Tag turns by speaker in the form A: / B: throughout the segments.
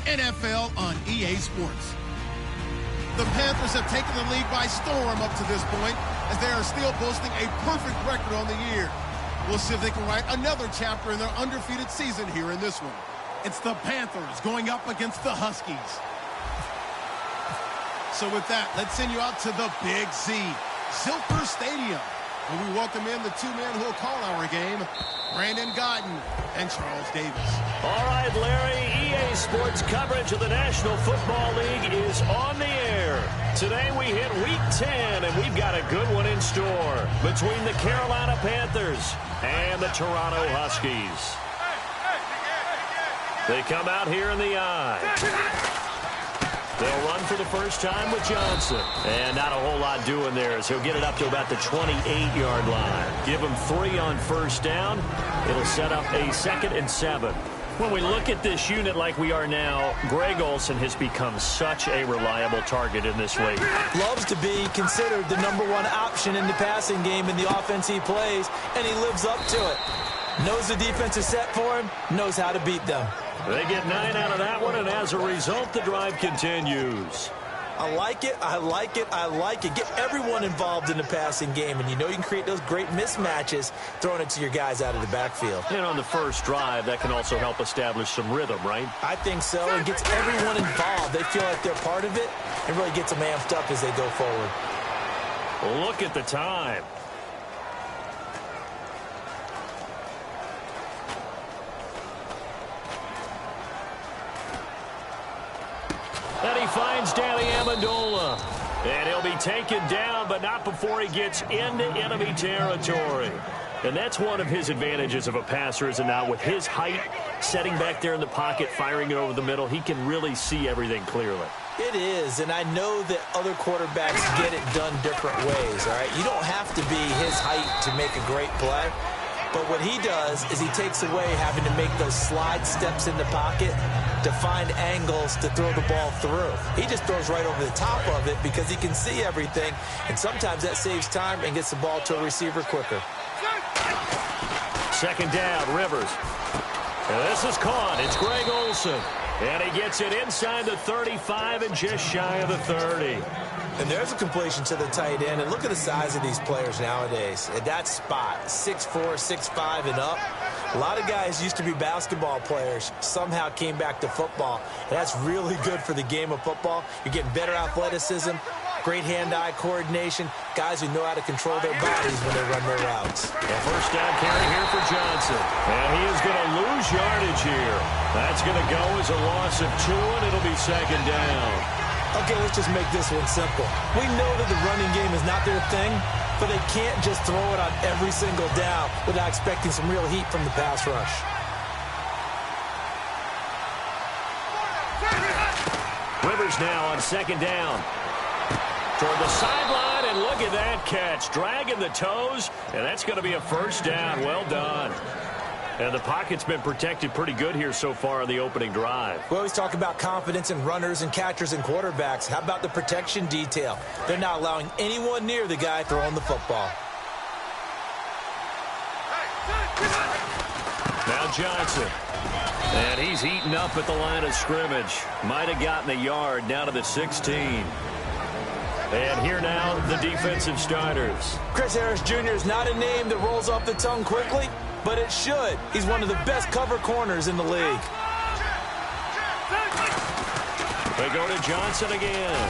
A: NFL on EA Sports. The Panthers have taken the league by storm up to this point, as they are still boasting a perfect record on the year. We'll see if they can write another chapter in their undefeated season here in this one. It's the Panthers going up against the Huskies. So with that, let's send you out to the Big Z, Zilker Stadium, where we welcome in the two men who will call our game, Brandon Guyton and Charles Davis.
B: All right, Larry, EA Sports coverage of the National Football League is on the air. Today we hit Week 10, and we've got a good one in store between the Carolina Panthers and the Toronto Huskies. They come out here in the eye. They'll run for the first time with Johnson. And not a whole lot doing there as he'll get it up to about the 28-yard line. Give him 3 on first down. It'll set up a 2nd and 7. When we look at this unit like we are now, Greg Olsen has become such a reliable target in this league.
C: Loves to be considered the #1 option in the passing game in the offense he plays, and he lives up to it. Knows the defense is set for him, knows how to beat them.
B: They get 9 out of that one, and as a result, the drive continues.
C: I like it, I like it, I like it. Get everyone involved in the passing game, and you know you can create those great mismatches throwing it to your guys out of the backfield.
B: And on the first drive, that can also help establish some rhythm, right?
C: I think so. It gets everyone involved. They feel like they're part of it, and really gets them amped up as they go forward.
B: Look at the time. And he finds Danny Amendola. And he'll be taken down, but not before he gets into enemy territory. And that's one of his advantages of a passer, is it not? With his height, setting back there in the pocket, firing it over the middle, he can really see everything clearly.
C: It is, and I know that other quarterbacks get it done different ways, all right? You don't have to be his height to make a great play. But what he does is he takes away having to make those slide steps in the pocket to find angles to throw the ball through. He just throws right over the top of it because he can see everything, and sometimes that saves time and gets the ball to a receiver quicker.
B: 2nd down, Rivers. And this is caught. It's Greg Olsen. And he gets it inside the 35 and just shy of the 30.
C: And there's a completion to the tight end. And look at the size of these players nowadays. At that spot, 6'4", 6'5", and up. A lot of guys used to be basketball players, somehow came back to football. And that's really good for the game of football. You're getting better athleticism, great hand-eye coordination, guys who know how to control their bodies when they run their routes.
B: A first down carry here for Johnson. And he is going to lose yardage here. That's going to go as a loss of 2, and it'll be 2nd down.
C: Okay, let's just make this one simple. We know that the running game is not their thing, but they can't just throw it on every single down without expecting some real heat from the pass rush.
B: Rivers now on 2nd down. Toward the sideline, and look at that catch. Dragging the toes, and that's going to be a first down. Well done. And the pocket's been protected pretty good here so far on the opening drive.
C: We always talk about confidence in runners and catchers and quarterbacks. How about the protection detail? They're not allowing anyone near the guy throwing the football.
B: Now Johnson. And he's eaten up at the line of scrimmage. Might have gotten a yard down to the 16. And here now, the defensive starters.
C: Chris Harris Jr. is not a name that rolls off the tongue quickly, but it should. He's one of the best cover corners in the league.
B: They go to Johnson again.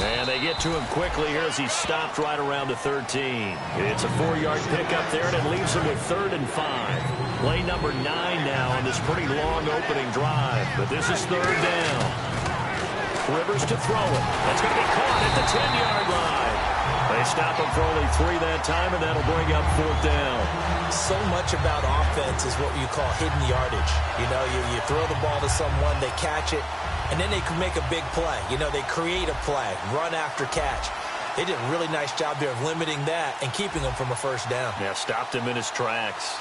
B: And they get to him quickly here as he's stopped right around the 13. It's a 4-yard pickup there, and it leaves him with 3rd and 5. Play number 9 now on this pretty long opening drive. But this is 3rd down. Rivers to throw it. That's going to be caught at the 10-yard line. They stop him for only 3 that time, and that'll bring up 4th down.
C: So much about offense is what you call hidden yardage. You know, you throw the ball to someone, they catch it, and then they can make a big play. You know, they create a play, run after catch. They did a really nice job there of limiting that and keeping him from a first down.
B: Yeah, stopped him in his tracks.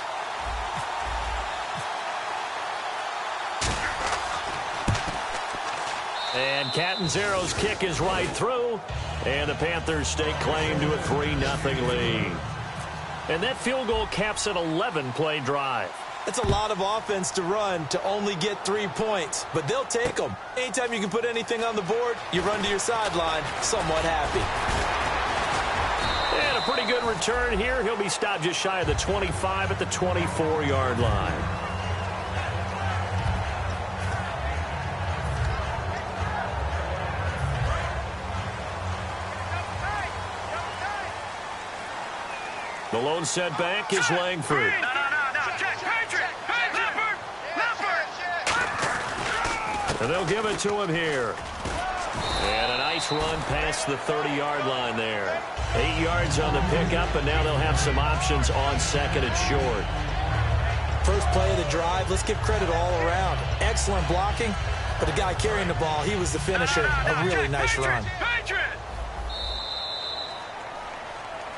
B: And Catanzaro's kick is right through, and the Panthers stake claim to a 3-0 lead. And that field goal caps an 11-play drive.
C: It's a lot of offense to run to only get 3 points, but they'll take them. Anytime you can put anything on the board, you run to your sideline somewhat happy.
B: And a pretty good return here. He'll be stopped just shy of the 25 at the 24-yard line. The lone setback is Langford. And they'll give it to him here. And a nice run past the 30-yard line there. 8 yards on the pickup, and now they'll have some options on second and short.
C: First play of the drive, let's give credit all around. Excellent blocking, but the guy carrying the ball, he was the finisher. A really nice run.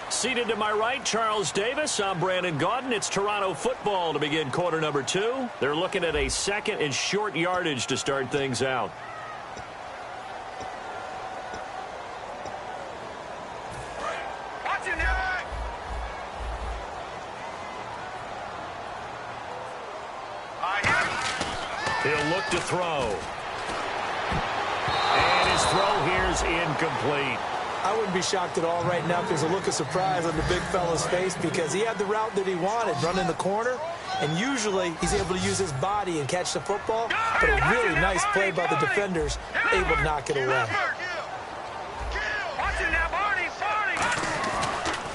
B: Seated to my right, Charles Davis. I'm Brandon Gaudin. It's Toronto football to begin quarter number 2. They're looking at a second and short yardage to start things out. He'll look to throw. And his throw here's incomplete.
C: I wouldn't be shocked at all right now if there's a look of surprise on the big fella's face because he had the route that he wanted, running the corner, and usually he's able to use his body and catch the football, but a really nice play by the defenders, able to knock it away.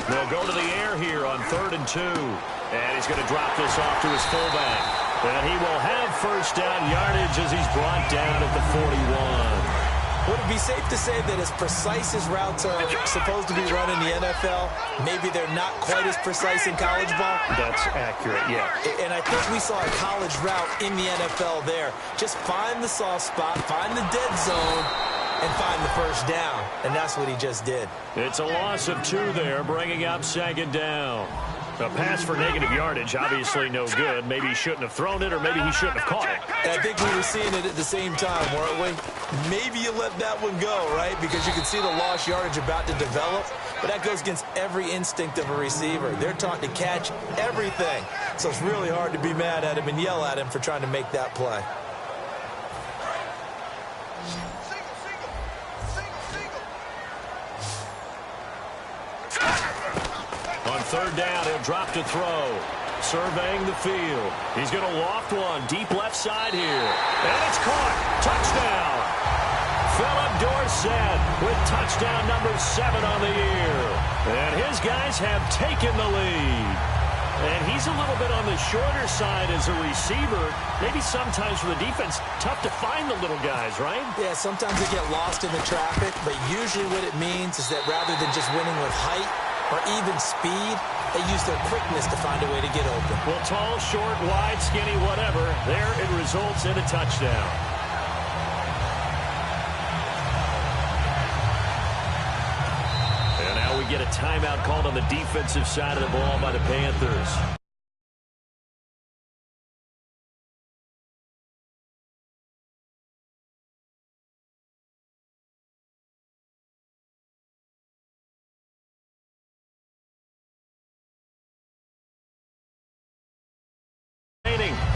B: They'll go to the air here on 3rd and 2, and he's going to drop this off to his fullback. And he will have first down yardage as he's brought down at the 41.
C: Would it be safe to say that as precise as routes are supposed to be run in the NFL, maybe they're not quite as precise in college ball?
B: That's accurate, yeah.
C: And I think we saw a college route in the NFL there. Just find the soft spot, find the dead zone, and find the first down. And that's what he just did.
B: It's a loss of 2 there, bringing up 2nd down. A pass for negative yardage, obviously no good. Maybe he shouldn't have thrown it, or maybe he shouldn't have caught it.
C: And I think we were seeing it at the same time, weren't we? Maybe you let that one go, right? Because you can see the lost yardage about to develop. But that goes against every instinct of a receiver. They're taught to catch everything. So it's really hard to be mad at him and yell at him for trying to make that play.
B: On 3rd down, he'll drop to throw. Surveying the field. He's going to loft one deep left side here. And it's caught. Touchdown. Philip Dorsett with touchdown number 7 on the year. And his guys have taken the lead. And he's a little bit on the shorter side as a receiver. Maybe sometimes for the defense, tough to find the little guys, right?
C: Yeah, sometimes they get lost in the traffic, but usually what it means is that rather than just winning with height or even speed, they use their quickness to find a way to get open.
B: Well, tall, short, wide, skinny, whatever, there it results in a touchdown. And now we get a timeout called on the defensive side of the ball by the Panthers.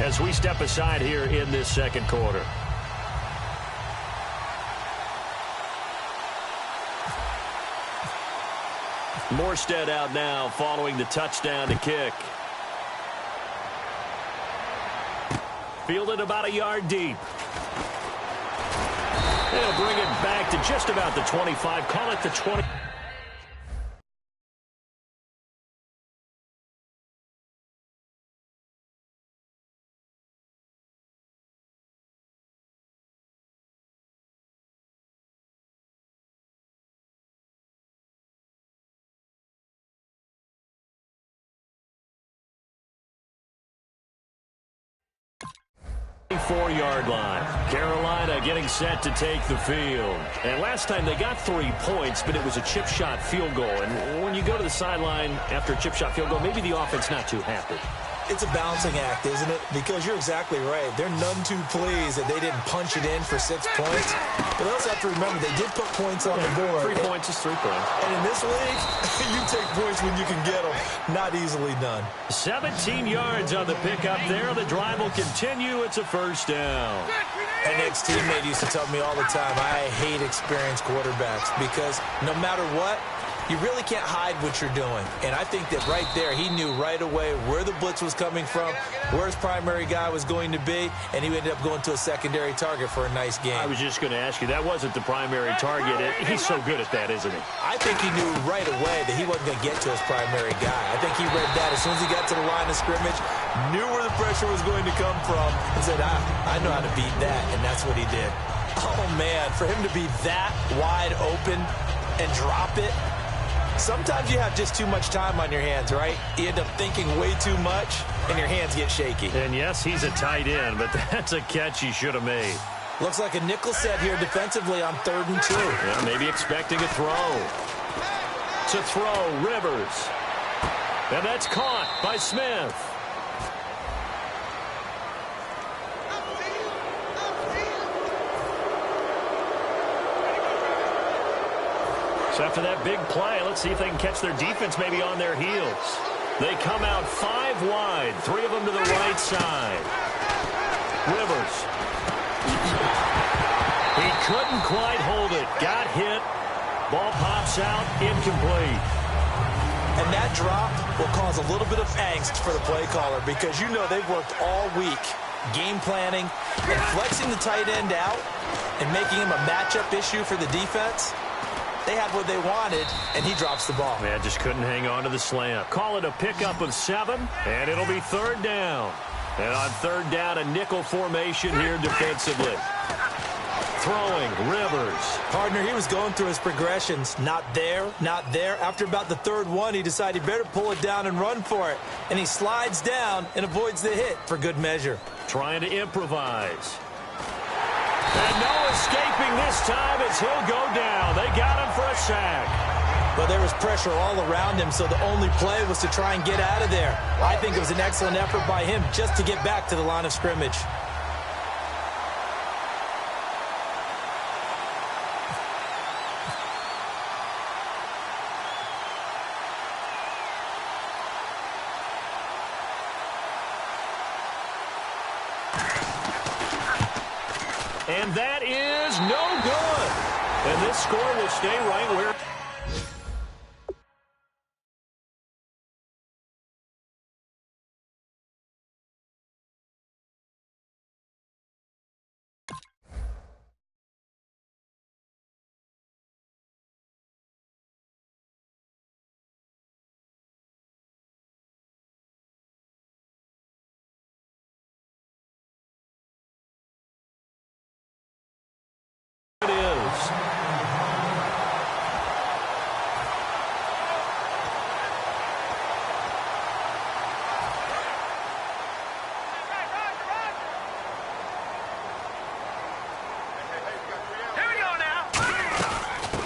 B: As we step aside here in this second quarter. Morstead out now following the touchdown to kick. Fielded about a yard deep. They'll bring it back to just about the 25. Call it the 20. Yard line. Carolina getting set to take the field. And last time they got 3 points, but it was a chip shot field goal. And when you go to the sideline after a chip shot field goal, maybe the offense not too happy.
C: It's a balancing act, isn't it? Because you're exactly right. They're none too pleased that they didn't punch it in for 6 points. But they also have to remember they did put points on the board.
B: 3 points is 3 points.
C: And in this league, you take points when you can get them. Not easily done.
B: 17 yards on the pickup there. The drive will continue. It's a first down.
C: An ex-teammate used to tell me all the time, I hate experienced quarterbacks because no matter what, you really can't hide what you're doing. And I think that right there, he knew right away where the blitz was coming from, where his primary guy was going to be, and he ended up going to a secondary target for a nice game.
B: I was just going to ask you, that wasn't the primary target. He's so good at that, isn't he?
C: I think he knew right away that he wasn't going to get to his primary guy. I think he read that as soon as he got to the line of scrimmage, knew where the pressure was going to come from, and said, I know how to beat that, and that's what he did. Oh, man, for him to be that wide open and drop it, sometimes you have just too much time on your hands, right? You end up thinking way too much, and your hands get shaky.
B: And yes, he's a tight end, but that's a catch he should have made.
C: Looks like a nickel set here defensively on 3rd and 2.
B: Yeah, maybe expecting a throw. To throw, Rivers. And that's caught by Smith. So after that big play, let's see if they can catch their defense maybe on their heels. They come out 5 wide, 3 of them to the right side. Rivers. He couldn't quite hold it. Got hit. Ball pops out, incomplete.
C: And that drop will cause a little bit of angst for the play caller because you know they've worked all week game planning and flexing the tight end out and making him a matchup issue for the defense. They had what they wanted, and he drops the ball.
B: Man, just couldn't hang on to the slant. Call it a pickup of 7, and it'll be 3rd down. And on 3rd down, a nickel formation here defensively. Throwing, Rivers.
C: Partner, he was going through his progressions. Not there, not there. After about the 3rd one, he decided he better pull it down and run for it. And he slides down and avoids the hit for good measure.
B: Trying to improvise. And no escaping this time as he'll go down. They got him for a sack.
C: But there was pressure all around him, so the only play was to try and get out of there. I think it was an excellent effort by him just to get back to the line of scrimmage.
B: And that is no good. And this score will stay right where... it is.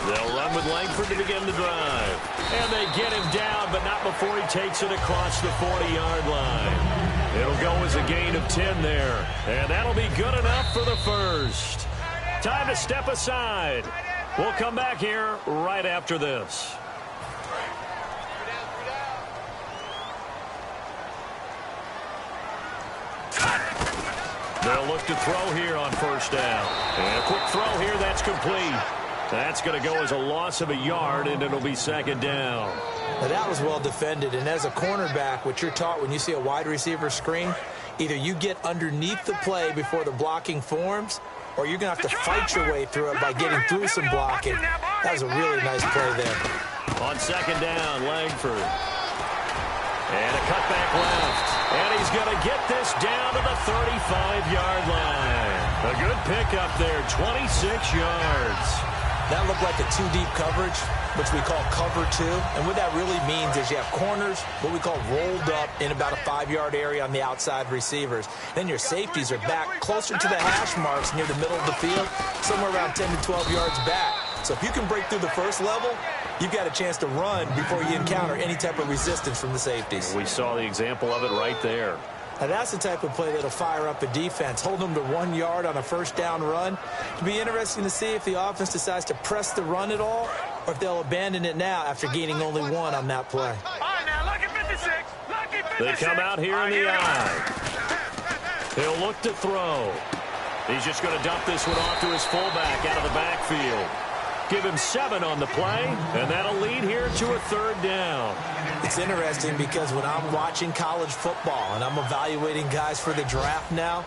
B: They'll run with Langford to begin the drive. And they get him down, but not before he takes it across the 40-yard line. It'll go as a gain of 10 there. And that'll be good enough for the first. Time to step aside. We'll come back here right after this. They'll look to throw here on 1st down. And a quick throw here, that's complete. That's going to go as a loss of a yard, and it'll be 2nd down.
C: Now that was well defended, and as a cornerback, what you're taught when you see a wide receiver screen, either you get underneath the play before the blocking forms, or you're going to have to fight your way through it by getting through some blocking. That was a really nice play there.
B: On 2nd down, Langford. And a cutback left. And he's going to get this down to the 35-yard line. A good pickup there, 26 yards.
C: That looked like a 2-deep coverage, which we call cover 2. And what that really means is you have corners, what we call rolled up in about a 5-yard area on the outside receivers. Then your safeties are back closer to the hash marks near the middle of the field, somewhere around 10 to 12 yards back. So if you can break through the first level, you've got a chance to run before you encounter any type of resistance from the safeties.
B: We saw the example of it right there.
C: Now that's the type of play that'll fire up a defense, hold them to 1 yard on a first down run. It'll be interesting to see if the offense decides to press the run at all, or if they'll abandon it now after gaining only 1 on that play.
D: All right, now, lucky 56. Lucky 56.
B: They come out here in the eye. He'll look to throw. He's just going to dump this one off to his fullback out of the backfield. Give him 7 on the play, and that'll lead here to a 3rd down.
C: It's interesting because when I'm watching college football and I'm evaluating guys for the draft now,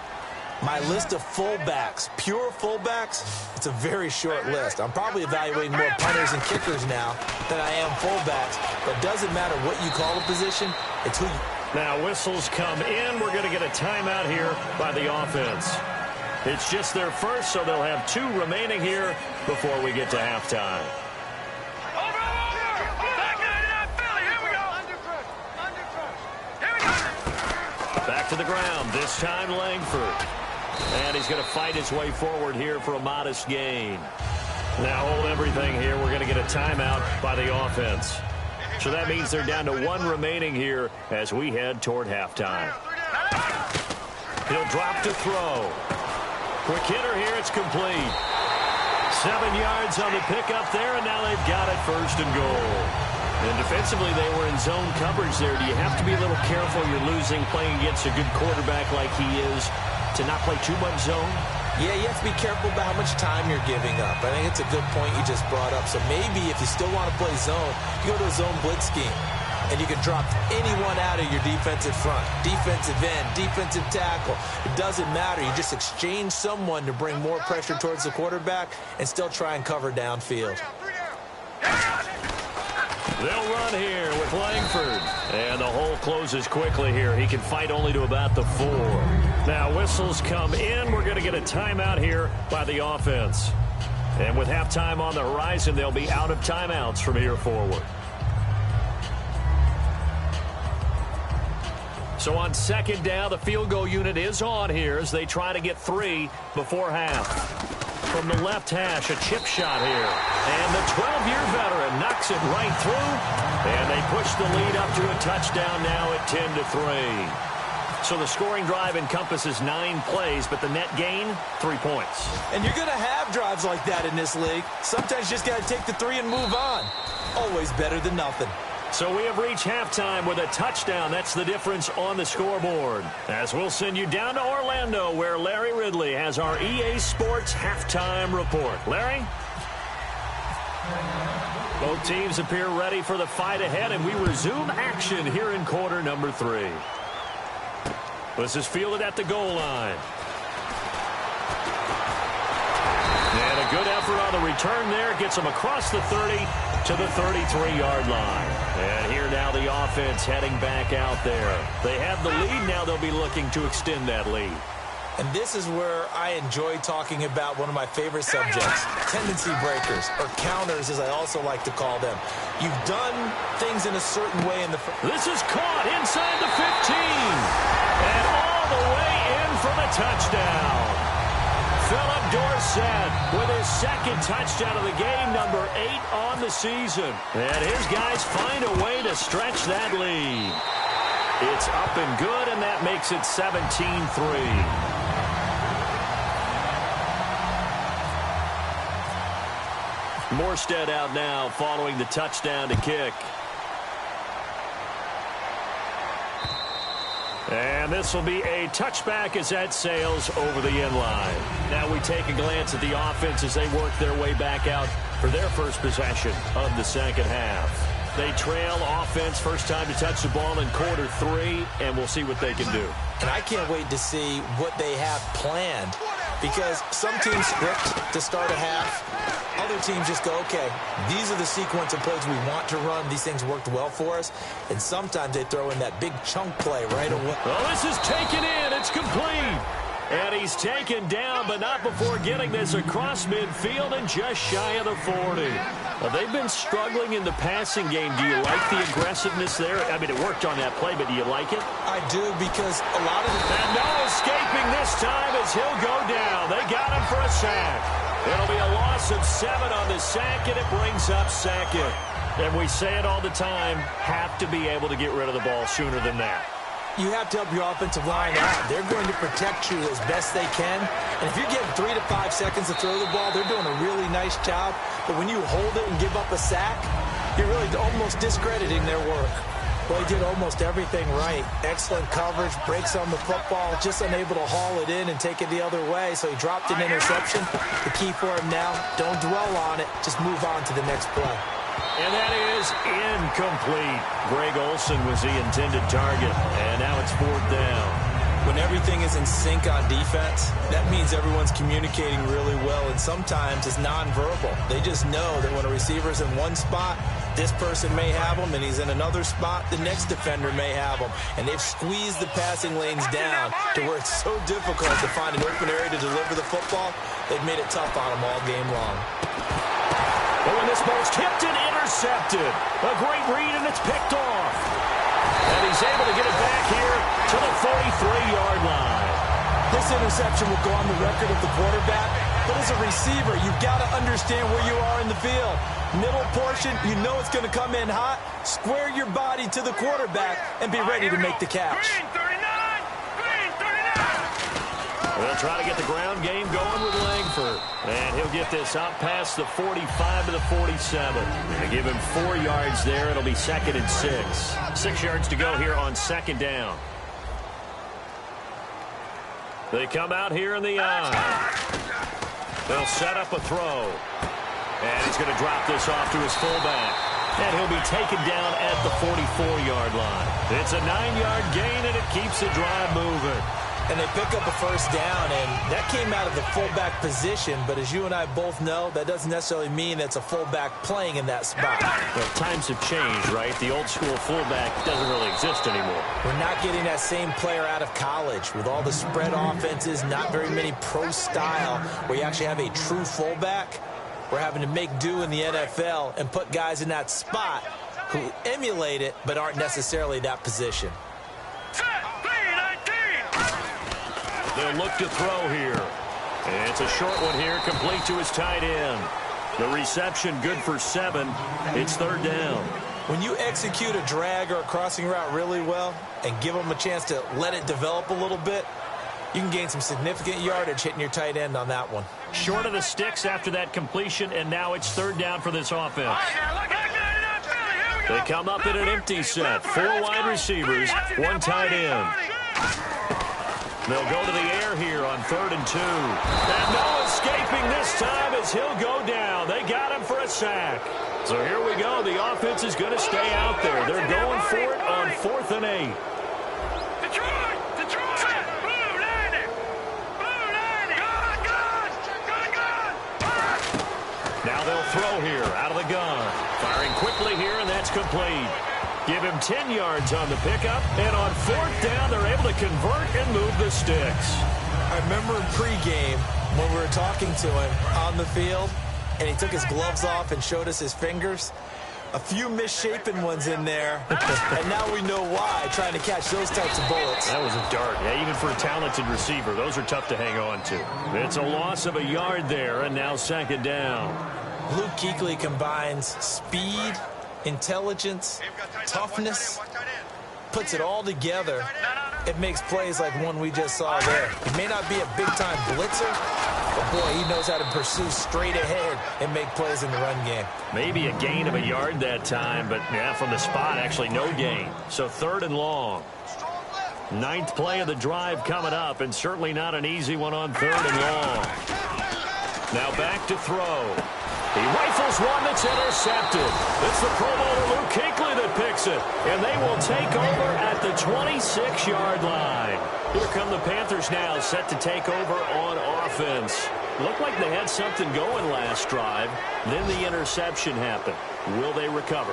C: my list of fullbacks, pure fullbacks, it's a very short list. I'm probably evaluating more punters and kickers now than I am fullbacks, but it doesn't matter what you call a position, it's who you...
B: Now whistles come in. We're going to get a timeout here by the offense. It's just their first, so they'll have 2 remaining here before we get to halftime.
D: Over. Back to Philly. Here we go. Here we go.
B: Back to the ground, this time Langford. And he's going to fight his way forward here for a modest gain. Now hold everything here. We're going to get a timeout by the offense. So that means they're down to 1 remaining here as we head toward halftime. He'll drop to throw. Quick hitter here, it's complete. 7 yards on the pickup there, and now they've got it 1st and goal. And defensively, they were in zone coverage there. Do you have to be a little careful? You're losing, playing against a good quarterback like he is, to not play too much zone?
C: Yeah, you have to be careful about how much time you're giving up. I think it's a good point you just brought up. So maybe if you still want to play zone, you go to a zone blitz scheme. And you can drop anyone out of your defensive front, defensive end, defensive tackle. It doesn't matter. You just exchange someone to bring more pressure towards the quarterback and still try and cover downfield.
B: They'll run here with Langford. And the hole closes quickly here. He can fight only to about the 4. Now whistles come in. We're going to get a timeout here by the offense. And with halftime on the horizon, they'll be out of timeouts from here forward. So on 2nd down, the field goal unit is on here as they try to get 3 before half. From the left hash, a chip shot here. And the 12-year veteran knocks it right through. And they push the lead up to a touchdown now at 10-3. So the scoring drive encompasses 9 plays, but the net gain, 3 points.
C: And you're going to have drives like that in this league. Sometimes you just got to take the 3 and move on. Always better than nothing.
B: So we have reached halftime with a touchdown. That's the difference on the scoreboard. As we'll send you down to Orlando, where Larry Ridley has our EA Sports halftime report. Larry? Both teams appear ready for the fight ahead, and we resume action here in quarter number 3. This is fielded at the goal line. And a good effort on the return there. Gets them across the 30 to the 33-yard line. And here now the offense heading back out there. They have the lead. Now they'll be looking to extend that lead.
C: And this is where I enjoy talking about one of my favorite subjects, tendency breakers, or counters as I also like to call them. You've done things in a certain way in the...
B: This is caught inside the 15. And all the way in for the touchdown. Philip Dorsett with his 2nd touchdown of the game, number 8 on the season. And his guys find a way to stretch that lead. It's up and good, and that makes it 17-3. Morstead out now following the touchdown to kick. And this will be a touchback as that sails over the end line. Now we take a glance at the offense as they work their way back out for their first possession of the 2nd half. They trail offense, first time to touch the ball in quarter 3, and we'll see what they can do.
C: And I can't wait to see what they have planned, because some teams script to start a half. Other teams just go, okay, these are the sequence of plays we want to run. These things worked well for us. And sometimes they throw in that big chunk play right away.
B: Well, this is taken in. It's complete. And he's taken down, but not before getting this across midfield and just shy of the 40. Well, they've been struggling in the passing game. Do you like the aggressiveness there? I mean, it worked on that play, but do you like it?
C: I do, because a lot of it...
B: And no escaping this time as he'll go down. They got him for a sack. It'll be a loss of 7 on the sack, and it brings up second. And we say it all the time, have to be able to get rid of the ball sooner than that.
C: You have to help your offensive line out. They're going to protect you as best they can. And if you're getting 3 to 5 seconds to throw the ball, they're doing a really nice job. But when you hold it and give up a sack, you're really almost discrediting their work. Well, he did almost everything right. Excellent coverage, breaks on the football, just unable to haul it in and take it the other way. So he dropped an interception. The key for him now, don't dwell on it. Just move on to the next play.
B: And that is incomplete. Greg Olsen was the intended target, and now it's 4th down.
C: When everything is in sync on defense, that means everyone's communicating really well, and sometimes it's nonverbal. They just know that when a receiver's in one spot, this person may have him, and he's in another spot, the next defender may have him. And they've squeezed the passing lanes down to where it's so difficult to find an open area to deliver the football. They've made it tough on him all game long.
B: But when this ball's tipped and intercepted, a great read, and it's picked off. And he's able to get it back here to the 43-yard line.
C: This interception will go on the record of the quarterback, but as a receiver, you've got to understand where you are in the field. Middle portion, you know it's going to come in hot. Square your body to the quarterback and be ready to make the catch.
B: They'll try to get the ground game going with Langford. And he'll get this out past the 45 to the 47. They give him 4 yards there. It'll be 2nd and 6. 6 yards to go here on 2nd down. They come out here in the eye. They'll set up a throw. And he's going to drop this off to his fullback. And he'll be taken down at the 44-yard line. It's a 9-yard gain, and it keeps the drive moving.
C: And they pick up a first down, and that came out of the fullback position. But as you and I both know, that doesn't necessarily mean that's a fullback playing in that spot.
B: Well, times have changed, right? The old-school fullback doesn't really exist anymore.
C: We're not getting that same player out of college with all the spread offenses, not very many pro style, where you actually have a true fullback. We're having to make do in the NFL and put guys in that spot who emulate it but aren't necessarily that position.
B: They'll look to throw here. And it's a short one here, complete to his tight end. The reception good for 7. It's 3rd down.
C: When you execute a drag or a crossing route really well and give them a chance to let it develop a little bit, you can gain some significant yardage hitting your tight end on that one.
B: Short of the sticks after that completion, and now it's 3rd down for this offense. They come up in an empty set. 4 wide receivers, 1 tight end. They'll go to the air here on 3rd and 2. And no escaping this time as he'll go down. They got him for a sack. So here we go. The offense is going to stay out there. They're going for it on 4th and 8. Now they'll throw here out of the gun. Firing quickly here, and that's complete. Give him 10 yards on the pickup, and on 4th down, they're able to convert and move the sticks.
C: I remember in pregame when we were talking to him on the field, and he took his gloves off and showed us his fingers. A few misshapen ones in there, and now we know why, trying to catch those types of bullets.
B: That was a dart. Yeah, even for a talented receiver, those are tough to hang on to. It's a loss of a yard there, and now 2nd down.
C: Luke Kuechly combines speed, intelligence, toughness, puts it all together. It makes plays like one we just saw there. He may not be a big-time blitzer, but boy, he knows how to pursue straight ahead and make plays in the run game.
B: Maybe a gain of a yard that time, but yeah, from the spot, actually no gain. So 3rd and long. 9th play of the drive coming up, and certainly not an easy one on 3rd and long. Now back to throw. He rifles one that's intercepted. It's the Pro Bowler Luke Kuechly that picks it. And they will take over at the 26-yard line. Here come the Panthers now, set to take over on offense. Looked like they had something going last drive. Then the interception happened. Will they recover?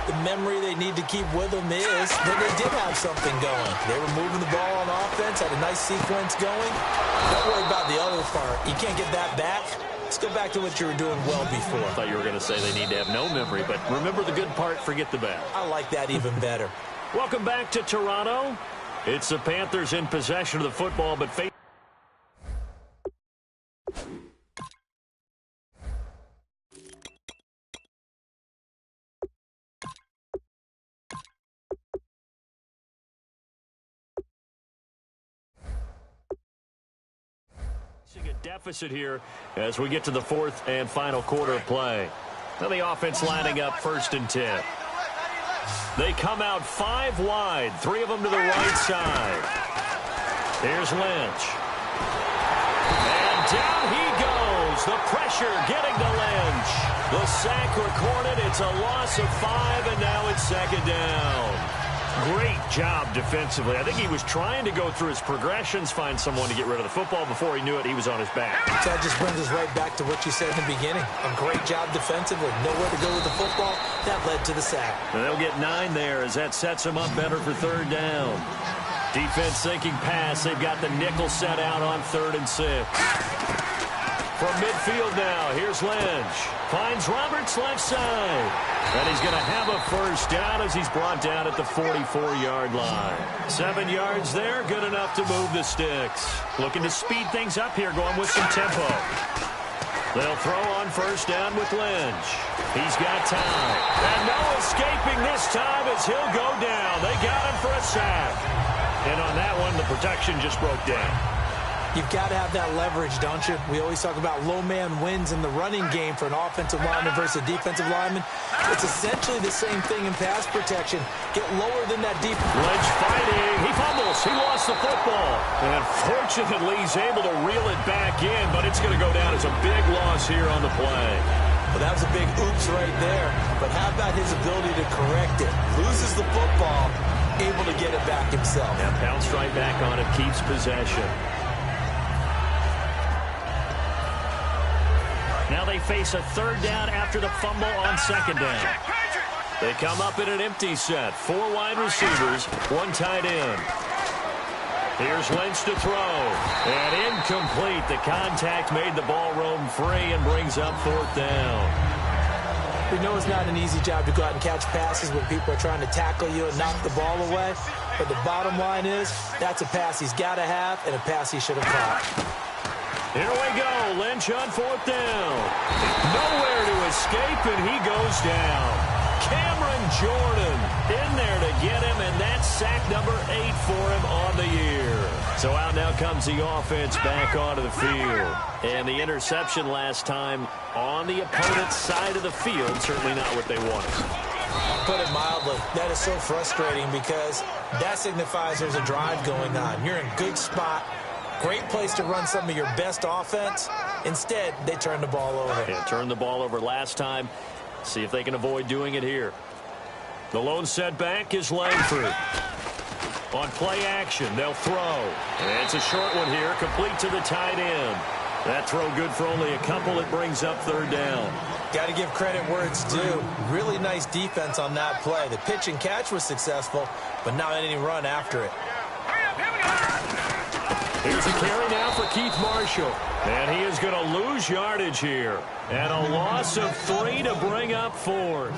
C: The memory they need to keep with them is that they did have something going. They were moving the ball on offense, had a nice sequence going. Don't worry about the other part. You can't get that back. Let's go back to what you were doing well before.
B: I thought you were going to say they need to have no memory, but remember the good part, forget the bad.
C: I like that even better.
B: Welcome back to Toronto. It's the Panthers in possession of the football, but deficit here as we get to the fourth and final quarter of play. Now the offense lining up 1st and 10. They come out 5 wide, 3 of them to the right side. Here's Lynch. And down he goes. The pressure getting to Lynch. The sack recorded. It's a loss of 5, and now it's 2nd down. Great job defensively. I think he was trying to go through his progressions, find someone to get rid of the football. Before he knew it, he was on his back.
C: So that just brings us right back to what you said in the beginning. A great job defensively. Nowhere to go with the football. That led to the sack.
B: And they'll get 9 there as that sets them up better for 3rd down. Defense thinking pass. They've got the nickel set out on 3rd and 6. From midfield now, here's Lynch. Finds Roberts left side. And he's going to have a 1st down as he's brought down at the 44-yard line. 7 yards there, good enough to move the sticks. Looking to speed things up here, going with some tempo. They'll throw on 1st down with Lynch. He's got time. And no escaping this time as he'll go down. They got him for a sack. And on that one, the protection just broke down.
C: You've got to have that leverage, don't you? We always talk about low man wins in the running game for an offensive lineman versus a defensive lineman. It's essentially the same thing in pass protection. Get lower than that deep.
B: Lynch fighting. He fumbles. He lost the football. And fortunately, he's able to reel it back in, but it's going to go down as a big loss here on the play.
C: Well, that was a big oops right there. But how about his ability to correct it? Loses the football, able to get it back himself.
B: And bounced right back on it, keeps possession. Now they face a 3rd down after the fumble on 2nd down. They come up in an empty set. 4 wide receivers, 1 tight end. Here's Lynch to throw. And incomplete. The contact made the ball roam free and brings up 4th down.
C: We know it's not an easy job to go out and catch passes when people are trying to tackle you and knock the ball away. But the bottom line is, that's a pass he's got to have and a pass he should have caught.
B: Here we go. Lynch on 4th down. Nowhere to escape, and he goes down. Cameron Jordan in there to get him, and that's sack number 8 for him on the year. So out now comes the offense back onto the field. And the interception last time on the opponent's side of the field, certainly not what they wanted.
C: Put it mildly, that is so frustrating because that signifies there's a drive going on. You're in good spot. Great place to run some of your best offense. Instead, they turn the ball over.
B: Yeah, turned the ball over last time. See if they can avoid doing it here. The lone setback is Langford. On play action, they'll throw. And it's a short one here, complete to the tight end. That throw good for only a couple. It brings up 3rd down.
C: Got to give credit where it's due. Really nice defense on that play. The pitch and catch was successful, but not any run after it.
B: Here's a carry now for Keith Marshall. And he is going to lose yardage here. And a loss of 3 to bring up 4.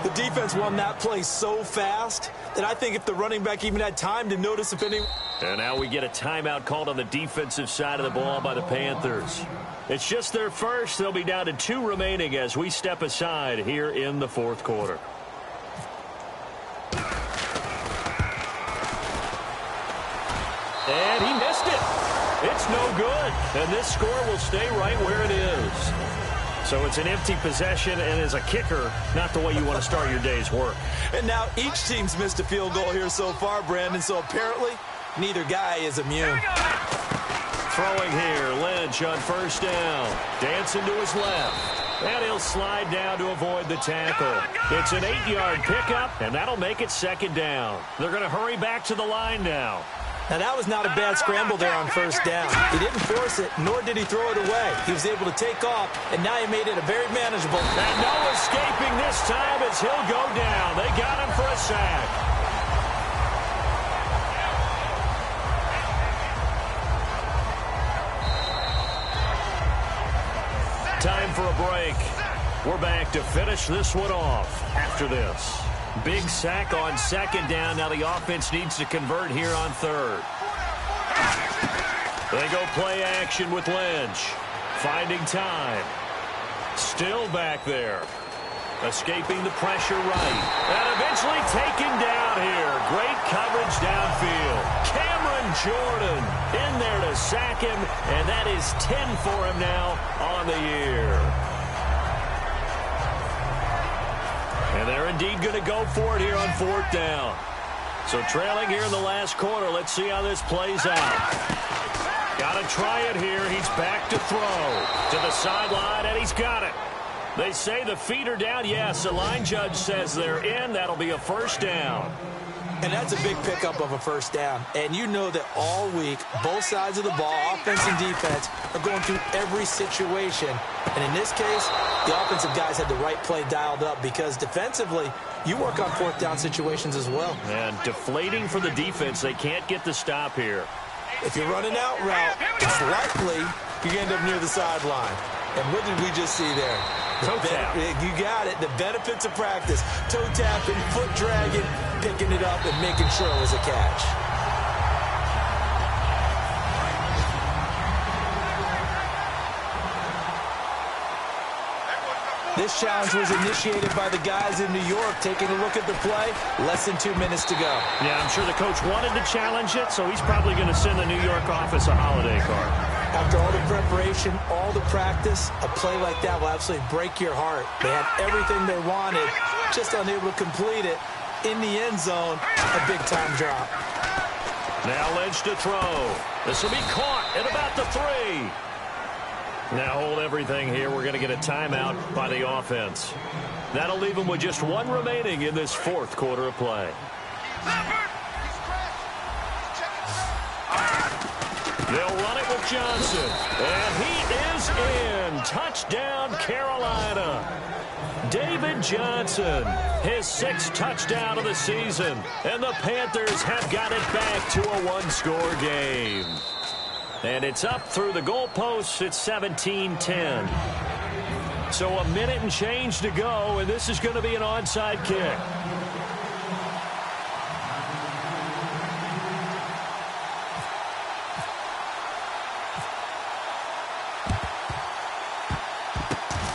C: The defense won that play so fast that I think if the running back even had time to notice if any...
B: And now we get a timeout called on the defensive side of the ball by the Panthers. It's just their first. They'll be down to 2 remaining as we step aside here in the 4th quarter. And he missed it. It's no good. And this score will stay right where it is. So it's an empty possession, and as a kicker, not the way you want to start your day's work.
C: And now each team's missed a field goal here so far, Brandon, so apparently neither guy is immune.
B: Throwing here, Lynch on 1st down. Dancing to his left. And he'll slide down to avoid the tackle. It's an 8-yard pickup, and that'll make it 2nd down. They're going to hurry back to the line now.
C: Now, that was not a bad scramble there on 1st down. He didn't force it, nor did he throw it away. He was able to take off, and now he made it a very manageable.
B: And no escaping this time as he'll go down. They got him for a sack. Time for a break. We're back to finish this one off after this. Big sack on 2nd down. Now the offense needs to convert here on 3rd. They go play action with Lynch. Finding time. Still back there. Escaping the pressure right. And eventually taken down here. Great coverage downfield. Cameron Jordan in there to sack him. And that is 10 for him now on the year. And they're indeed going to go for it here on 4th down. So trailing here in the last quarter. Let's see how this plays out. Got to try it here. He's back to throw. To the sideline, and he's got it. They say the feet are down. Yes, the line judge says they're in. That'll be a first down.
C: And that's a big pickup of a first down. And you know that all week, both sides of the ball, offense and defense, are going through every situation. And in this case, the offensive guys had the right play dialed up because defensively, you work on 4th down situations as well.
B: And deflating for the defense. They can't get the stop here.
C: If you're running out route, it's likely you're going to end up near the sideline. And what did we just see there?
B: Toe tap.
C: You got it. The benefits of practice. Toe tapping, foot dragging, picking it up, and making sure it was a catch. This challenge was initiated by the guys in New York. Taking a look at the play, less than 2 minutes to go.
B: Yeah, I'm sure the coach wanted to challenge it, so he's probably going to send the New York office a holiday card.
C: After all the preparation, all the practice, a play like that will absolutely break your heart. They had everything they wanted, just unable to complete it. In the end zone, a big-time drop.
B: Now Lynch to throw. This will be caught at about the 3. Now hold everything here. We're going to get a timeout by the offense. That'll leave them with just 1 remaining in this 4th quarter of play. They'll run it with Johnson. And he is in. Touchdown, Carolina. David Johnson, his 6th touchdown of the season. And the Panthers have got it back to a 1-score game. And it's up through the goalposts. It's 17-10. So a minute and change to go, and this is going to be an onside kick.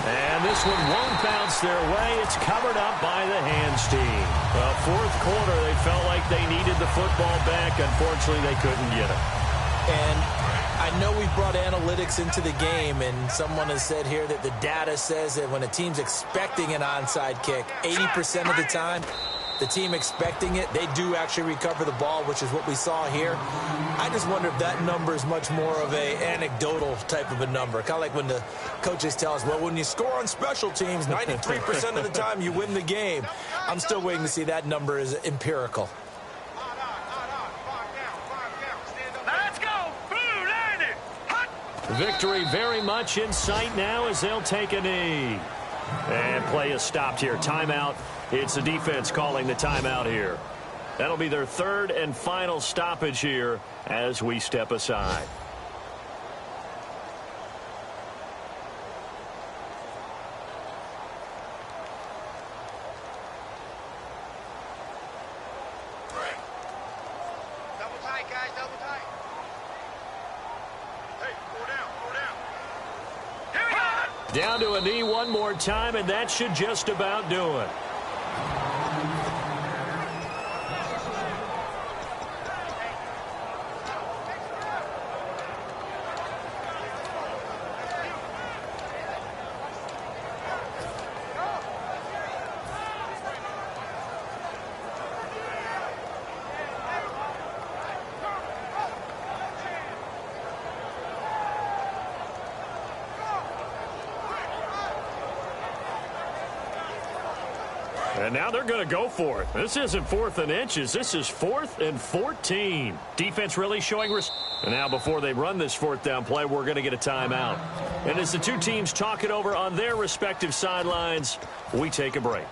B: And this one won't bounce their way. It's covered up by the hands team. Well, 4th quarter, they felt like they needed the football back. Unfortunately, they couldn't get it.
C: And I know we brought analytics into the game, and someone has said here that the data says that when a team's expecting an onside kick, 80% of the time, the team expecting it, they do actually recover the ball, which is what we saw here. I just wonder if that number is much more of a anecdotal type of a number. Kind of like when the coaches tell us, well, when you score on special teams, 93% of the time you win the game. I'm still waiting to see that number is empirical.
B: Victory very much in sight now as they'll take a knee. And play is stopped here. Timeout. It's the defense calling the timeout here. That'll be their 3rd and final stoppage here as we step aside.
D: Double tight, guys, double tight. Hey, four down. Here we go.
B: Down to a knee one more time, and that should just about do it. And now they're going to go for it. This isn't 4th and inches. This is 4th and 14. Defense really showing And now before they run this 4th down play, we're going to get a timeout. And as the two teams talk it over on their respective sidelines, we take a break.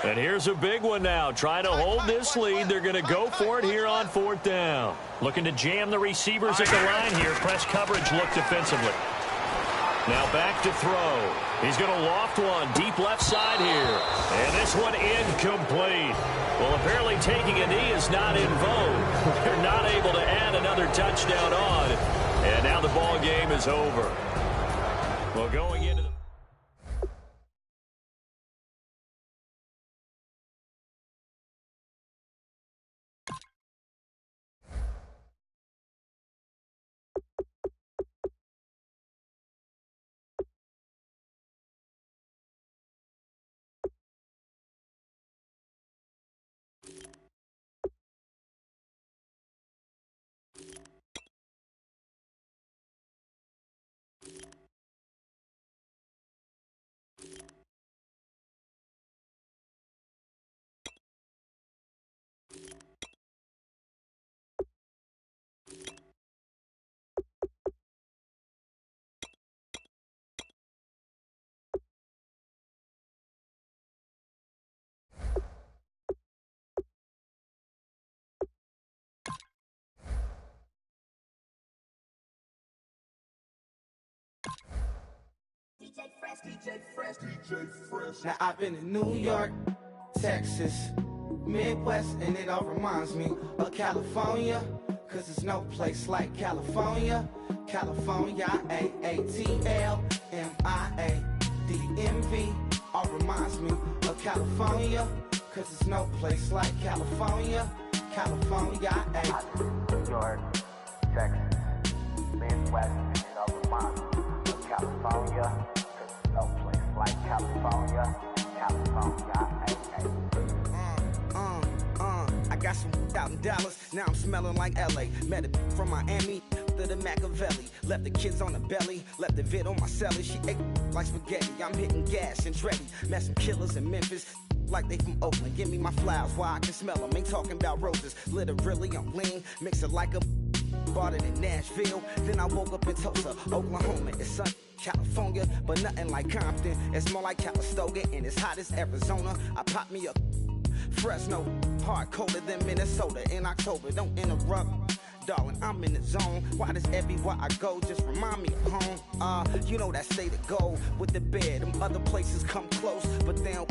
B: And here's a big one now. Trying to hold this lead. They're going to go for it here on 4th down. Looking to jam the receivers at the line here. Press coverage look defensively. Now back to throw. He's going to loft one deep left side here. And this one incomplete. Well, apparently taking a knee is not in vogue. They're not able to add another touchdown on. And now the ball game is over. Well, going into the...
E: Now I've been in New York, Texas, Midwest, and it all reminds me of California, cause there's no place like California. California, A-A-T-L-M-I-A-D-D-M-V, all reminds me of California, cause there's no place like California. California,
F: New York, Texas, Midwest, and it all reminds me of California, cause there's no place like California. California,
E: I got some out in Dallas, now I'm smelling like LA. Met a from Miami to the Machiavelli. Left the kids on the belly, left the vid on my celly. She ate like spaghetti, I'm hitting gas and Dreddy. Met some killers in Memphis, like they from Oakland. Give me my flowers while I can smell them. Ain't talking about roses, literally I'm lean. Mix it like a bought it in Nashville. Then I woke up in Tulsa, Oklahoma. It's sun, California, but nothing like Compton. It's more like Calistoga and it's hot as Arizona. I pop me up Fresno, hard colder than Minnesota in October. Don't interrupt, darling, I'm in the zone. Why does everywhere I go just remind me of home? You know that state of gold with the bed. Them other places come close, but they don't